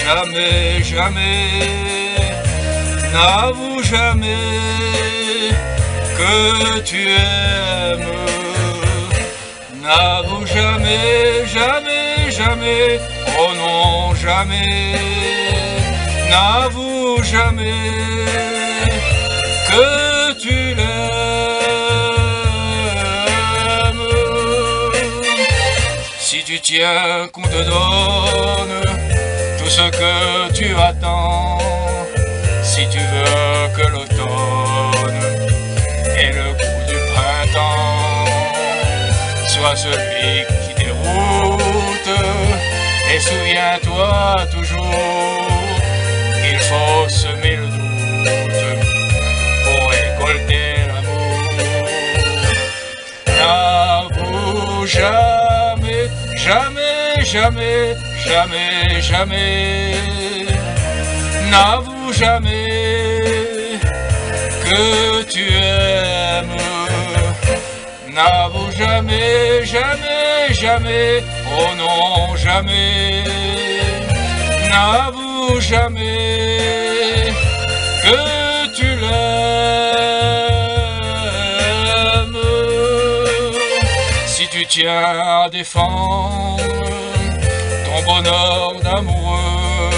jamais, jamais, n'avoue jamais que tu aimes. N'avoue jamais, jamais, jamais, oh non, jamais. N'avoue jamais que tu l'aimes. Si tu tiens qu'on te donne tout ce que tu attends, si tu veux que l'automne et le goût du printemps soit celui qui déroute, et souviens-toi toujours qu'il faut semer le doute pour récolter l'amour. N'avoue jamais, jamais, jamais, jamais, jamais, n'avoue jamais que tu aimes. N'avoue jamais, jamais, jamais, oh non, jamais. N'avoue jamais que tu l'aimes. Si tu tiens à défendre ton bonheur d'amoureux,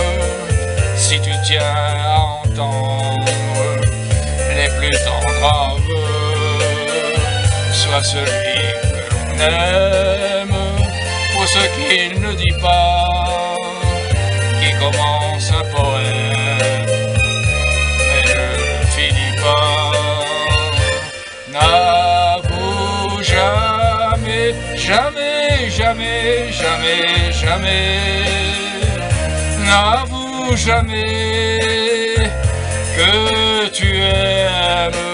si tu tiens à entendre les plus tendres aveux, sois celui que l'on aime, pour ce qu'il ne dit pas, qui commence un poème, mais ne le finit pas. N'avoue jamais, jamais, jamais, jamais, jamais, n'avoue jamais que tu aimes.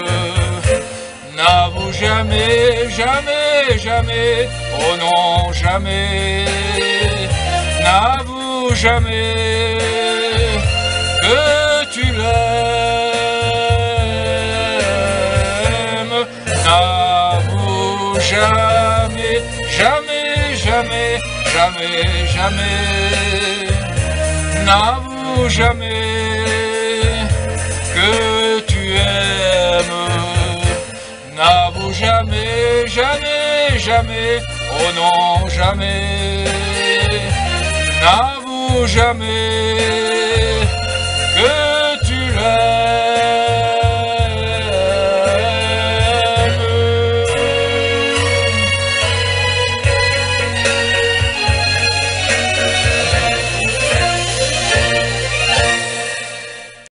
N'avoue jamais, jamais, jamais, oh non, jamais. N'avoue jamais que tu l'aimes. N'avoue jamais, jamais, jamais, jamais, jamais. N'avoue jamais que tu aimes. N'avoue jamais, jamais, jamais, oh non, jamais. N'avoue jamais que tu l'aimes.